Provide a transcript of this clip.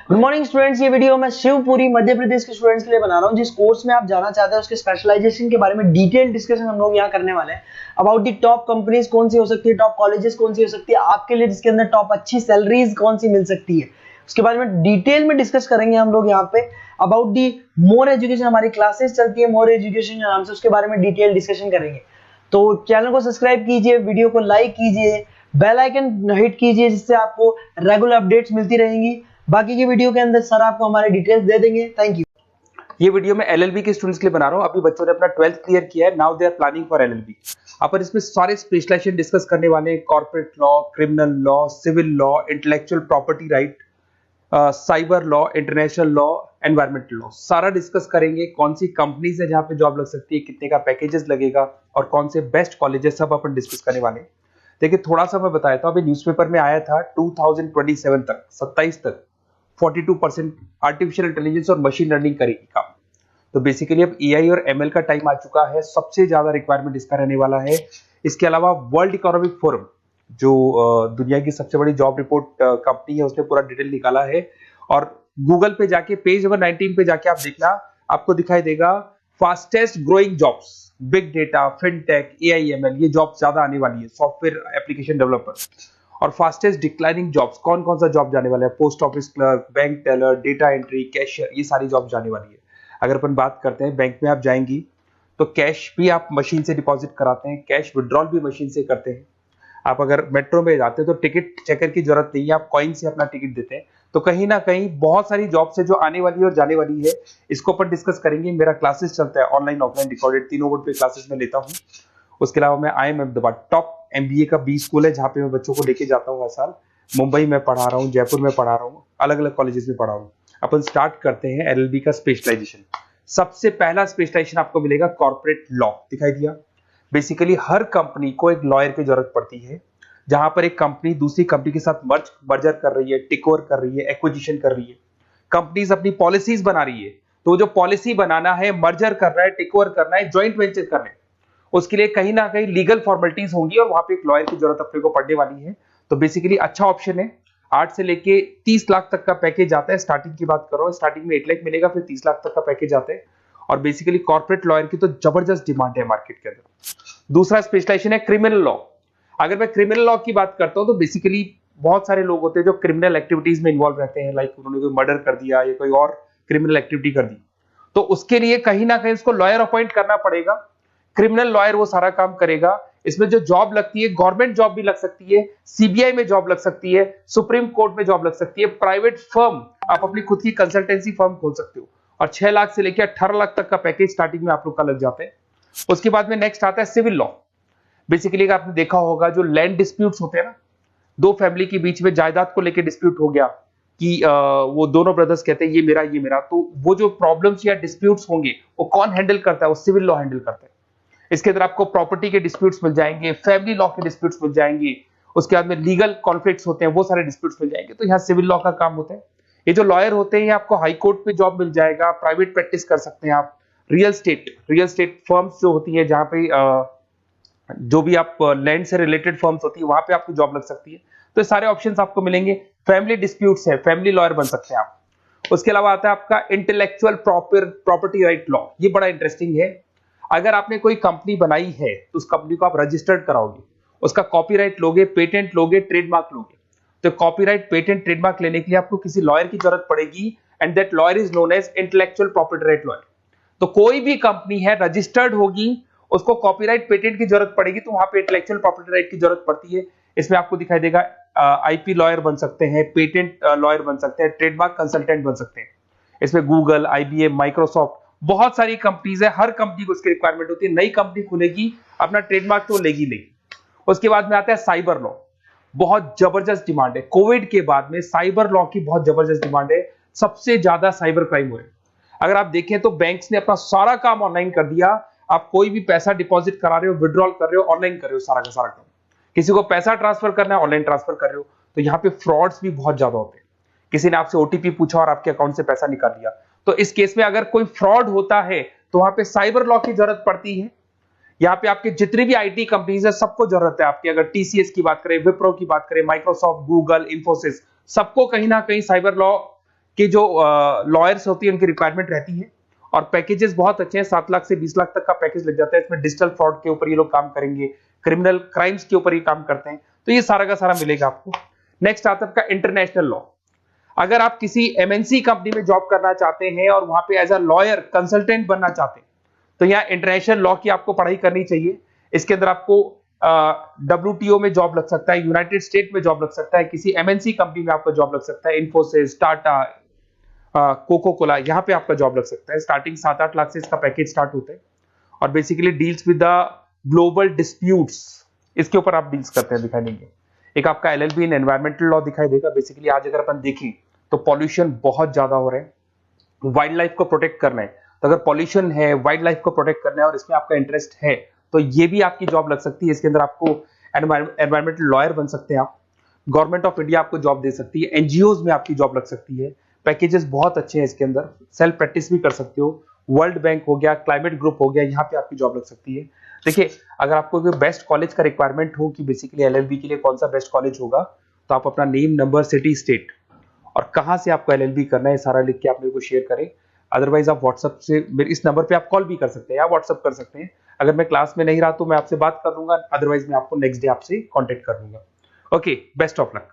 Good morning students, ये video मैं शिवपुरी मध्य प्रदेश के स्टूडेंट्स के लिए बना रहा हूँ। जिस कोर्स में आप जाना चाहते हैं उसके स्पेशलाइजेशन के बारे में डिटेल डिस्कशन हम लोग यहाँ करने वाले हैं। अबाउट दी टॉप कंपनीज कौन सी हो सकती है, टॉप कॉलेजेस कौन सी हो सकती है आपके लिए, जिसके अंदर टॉप अच्छी सैलरीज कौन सी मिल सकती है, उसके बारे में डिटेल में डिस्कस करेंगे हम लोग यहाँ पे। अबाउट दी मोर एजुकेशन, हमारी क्लासेस चलती है मोर एजुकेशन नाम से, उसके बारे में डिटेल डिस्कशन करेंगे। तो चैनल को सब्सक्राइब कीजिए, वीडियो को लाइक कीजिए, बेल आइकन हिट कीजिए, जिससे आपको रेगुलर अपडेट्स मिलती रहेंगी। बाकी की वीडियो के अंदर सर आपको हमारे डिटेल्स दे देंगे। Thank you. ये वीडियो मैं एलएलबी के स्टूडेंट्स के लिए बना रहा हूँ। अभी बच्चों ने अपना 12th क्लियर किया है, now they are planning for LLB. अपन इसमें सारे स्पेशलाइजेशन डिस्कस करने वाले हैं, corporate law, criminal law, civil law, intellectual property right, cyber law, international law, environmental law, सारा डिस्कस करेंगे। कौन सी कंपनीज है जहां पे जॉब लग सकती है, कितने का पैकेजेस लगेगा और कौन से बेस्ट कॉलेजेस, सब अपन डिस्कस करने वाले हैं। देखिए थोड़ा सा मैं बताया था, अभी न्यूज़पेपर में आया था 2027 तक 27 तक 42% आर्टिफिशियल इंटेलिजेंस और मशीन लर्निंग करेगी काम। तो बेसिकली अब एआई और एमएल का टाइम आ चुका है, सबसे ज्यादा रिक्वायरमेंट इसका रहने वाला है। इसके अलावा वर्ल्ड इकोनॉमिक फोरम, जो दुनिया की सबसे बड़ी जॉब रिपोर्ट कंपनी है, उसने पूरा डिटेल निकाला है। और गूगल पे जाके पेज नंबर 19 पे जाके आप देखना, आपको दिखाई देगा fastest growing jobs, big data, fintech, AI ML, ये जॉब ज्यादा आने वाली है, सॉफ्टवेयर एप्लीकेशन डेवलपर। और फास्टेस्ट डिक्लाइनिंग जॉब्स, कौन कौन सा जॉब जाने वाला है, post office clerk, bank teller, data entry, cashier, ये सारी जॉब जाने वाली है। अगर अपन बात करते हैं, बैंक में आप जाएंगी तो कैश भी आप मशीन से डिपॉजिट कराते हैं, कैश विड्रॉल भी मशीन से करते हैं। आप अगर मेट्रो में जाते हैं तो टिकट चेकर की जरूरत नहीं है, आप कॉइन से अपना टिकट देते हैं। तो कहीं ना कहीं बहुत सारी जॉब्स है जो आने वाली है और जाने वाली है, इसको अपन डिस्कस करेंगे। मेरा क्लासेस चलता है ऑनलाइन ऑफलाइन रिकॉर्डेड, तीनों बोर्ड पे क्लासेस में लेता हूँ। उसके अलावा मैं IIM अहमदाबाद टॉप MBA का B स्कूल है, जहाँ पे मैं बच्चों को लेके जाता हूँ हर साल। मुंबई में पढ़ा रहा हूँ, जयपुर में पढ़ा रहा हूँ, अलग अलग कॉलेजेस में पढ़ा रहा हूँ। अपन स्टार्ट करते हैं LLB का स्पेशलाइजेशन। सबसे पहला स्पेशलाइजेशन आपको मिलेगा कॉर्पोरेट लॉ, दिखाई दिया। बेसिकली हर कंपनी को एक लॉयर की जरूरत पड़ती है, जहां पर एक कंपनी दूसरी कंपनी के साथ मर्जर कर रही है, टेक ओवर कर रही है, एक्विजिशन कर रही है, कंपनीज अपनी पॉलिसीज बना रही है। तो जो पॉलिसी बनाना है, मर्जर करना है, टेक ओवर करना है, ज्वाइंट वेंचर करना है, उसके लिए कहीं ना कहीं लीगल फॉर्मेलिटीज होंगी और वहां पे एक लॉयर की जरूरत अपने को पड़ने वाली है। तो बेसिकली अच्छा ऑप्शन है। 8 से लेके 30 लाख तक का पैकेज आता है। स्टार्टिंग की बात कर रहा हूं, स्टार्टिंग में 1 लाख मिलेगा, फिर 30 लाख तक का पैकेज आता है। और बेसिकली कॉर्पोरेट लॉयर की तो जबरदस्त डिमांड है मार्केट के अंदर। दूसरा स्पेशलाइजेशन है क्रिमिनल लॉ। अगर मैं क्रिमिनल लॉ की बात करता हूं तो बेसिकली बहुत सारे लोग होते हैं जो क्रिमिनल एक्टिविटीज में इन्वॉल्व रहते हैं, लाइक उन्होंने कोई मर्डर कर दिया या कोई और क्रिमिनल एक्टिविटी कर दी, तो उसके लिए कहीं ना कहीं उसको लॉयर अपॉइंट करना पड़ेगा। क्रिमिनल लॉयर वो सारा काम करेगा। इसमें जो जॉब लगती है, गवर्नमेंट जॉब भी लग सकती है, सीबीआई में जॉब लग सकती है, सुप्रीम कोर्ट में जॉब लग सकती है, प्राइवेट फर्म, आप अपनी खुद की कंसल्टेंसी फर्म खोल सकते हो। और 6 लाख से लेकर 18 लाख तक का पैकेज स्टार्टिंग में आप लोग का लग जाता है। उसके बाद में नेक्स्ट आता है सिविल लॉ। बेसिकली आपने देखा होगा जो लैंड डिस्प्यूट्स होते हैं ना, दो फैमिली के बीच में जायदाद को लेकर डिस्प्यूट हो गया कि वो दोनों ब्रदर्स कहते हैं ये मेरा, तो वो जो प्रॉब्लम्स या डिस्प्यूट्स होंगे वो कौन हैंडल करता है, वो सिविल लॉ हैंडल करता है। इसके अंदर आपको प्रॉपर्टी के डिस्प्यूट्स मिल जाएंगे, फैमिली लॉ के डिस्प्यूट्स मिल जाएंगे, उसके बाद में लीगल कॉन्फ्लिक्ट्स होते हैं, वो सारे डिस्प्यूट्स मिल जाएंगे। तो यहाँ सिविल लॉ का काम होता है। ये जो लॉयर होते हैं, आपको हाई कोर्ट पे जॉब मिल जाएगा, प्राइवेट प्रैक्टिस कर सकते हैं आप, रियल स्टेट फर्म्स जो होती है, जहां पे जो भी आप लैंड से रिलेटेड फर्म्स होती है, वहां पे आपकी जॉब लग सकती है। तो ये सारे ऑप्शंस आपको मिलेंगे। फैमिली डिस्प्यूट्स है, फैमिली लॉयर बन सकते हैं आप। उसके अलावा आता है आपका इंटेलेक्चुअल प्रॉपर्टी राइट लॉ। ये बड़ा इंटरेस्टिंग है। अगर आपने कोई कंपनी बनाई है तो उस कंपनी को आप रजिस्टर्ड कराओगे, उसका कॉपीराइट लोगे, पेटेंट लोगे, ट्रेडमार्क लोगे। तो कॉपीराइट, पेटेंट, ट्रेडमार्क लेने के लिए आपको किसी लॉयर की जरूरत पड़ेगी, and that lawyer is known as intellectual property right lawyer. तो कोई भी कंपनी है रजिस्टर्ड होगी, उसको कॉपीराइट, पेटेंट की जरूरत पड़ेगी, तो वहां पे इंटेलेक्चुअल प्रॉपर्टी राइट की जरूरत पड़ती है। इसमें आपको दिखाई देगा IP लॉयर बन सकते हैं, पेटेंट लॉयर बन सकते हैं, ट्रेडमार्क कंसल्टेंट बन सकते हैं। इसमें गूगल, IBM, माइक्रोसॉफ्ट, बहुत सारी कंपनीज है। हर कंपनी को उसकी रिक्वायरमेंट होती है। नई कंपनी खुलेगी, अपना ट्रेडमार्क तो लेगी नहीं। उसके बाद में आता है साइबर लॉ। बहुत जबरदस्त डिमांड है। कोविड के बाद में साइबर लॉ की बहुत जबरदस्त डिमांड है। सबसे ज्यादा साइबर क्राइम हुए। अगर आप देखें तो बैंक्स ने अपना सारा काम ऑनलाइन कर दिया। आप कोई भी पैसा डिपॉजिट करा रहे हो, विड्रॉल कर रहे हो, ऑनलाइन कर रहे हो, सारा का सारा काम। किसी को पैसा ट्रांसफर करना है, ऑनलाइन ट्रांसफर कर रहे हो। तो यहाँ पे फ्रॉड्स भी बहुत ज्यादा होते हैं। किसी ने आपसे OTP पूछा और आपके अकाउंट से पैसा निकाल लिया, तो इस केस में अगर कोई फ्रॉड होता है तो वहां पे साइबर लॉ की जरूरत पड़ती है। यहाँ पे आपके जितनी भी IT कंपनीज है, सबको जरूरत है आपकी। अगर TCS की बात करें, विप्रो की बात करें, माइक्रोसॉफ्ट, गूगल, इंफोसिस, सबको कहीं ना कहीं साइबर लॉ के जो लॉयर्स होती है उनकी रिक्वायरमेंट रहती है, और पैकेजेस बहुत अच्छे हैं, 7 लाख से 20 लाख तक का पैकेज लग जाता है। इसमें डिजिटल फ्रॉड के ऊपर ये लोग काम करेंगे, क्रिमिनल क्राइम्स के ऊपर ये काम करते हैं, तो ये सारा का सारा मिलेगा आपको। नेक्स्ट आता है आपका इंटरनेशनल लॉ। अगर आप किसी एमएनसी कंपनी में जॉब करना चाहते हैं और वहां पे एज अ लॉयर कंसल्टेंट बनना चाहते हैं, तो यहाँ इंटरनेशनल लॉ की आपको पढ़ाई करनी चाहिए। इसके अंदर आपको WTO में जॉब लग सकता है, यूनाइटेड स्टेट में जॉब लग सकता है, किसी एमएनसी कंपनी में आपका जॉब लग सकता है, इन्फोसिस, टाटा, कोको कोला, यहाँ पे आपका जॉब लग सकता है। स्टार्टिंग 7-8 लाख से इसका पैकेज स्टार्ट होता है, और basically deals with the global disputes, इसके ऊपर आप डील्स करते हैं, दिखाई देंगे। एक आपका LLB इन एनवायरमेंटल लॉ दिखाई देगा। बेसिकली आज अगर अपन देखें तो पॉल्यूशन बहुत ज्यादा हो रहा है, वाइल्ड लाइफ को प्रोटेक्ट करना है, तो अगर पॉल्यूशन है, वाइल्ड लाइफ को प्रोटेक्ट करना है और इसमें आपका इंटरेस्ट है, तो ये भी आपकी जॉब लग सकती है। इसके अंदर आपको एनवायरमेंटल लॉयर बन सकते हैं आप। गवर्नमेंट ऑफ इंडिया आपको जॉब दे सकती है, एनजीओज में आपकी जॉब लग सकती है। पैकेजेस बहुत अच्छे हैं इसके अंदर, सेल्फ प्रैक्टिस भी कर सकते हो। वर्ल्ड बैंक हो गया, क्लाइमेट ग्रुप हो गया, यहाँ पे आपकी जॉब लग सकती है। देखिए, अगर आपको बेस्ट कॉलेज का रिक्वायरमेंट हो कि बेसिकली LLB के लिए कौन सा बेस्ट कॉलेज होगा, तो आप अपना नेम, नंबर, सिटी, स्टेट और कहां से आपको LLB करना है सारा लिख के आप मेरे को शेयर करें। अदरवाइज आप व्हाट्सएप से मेरे इस नंबर पे आप कॉल भी कर सकते हैं या व्हाट्सएप कर सकते हैं। अगर मैं क्लास में नहीं रहा तो मैं आपसे बात कर लूंगा, अदरवाइज मैं आपको नेक्स्ट डे आपसे कॉन्टेक्ट कर लूंगा। Okay, best of luck.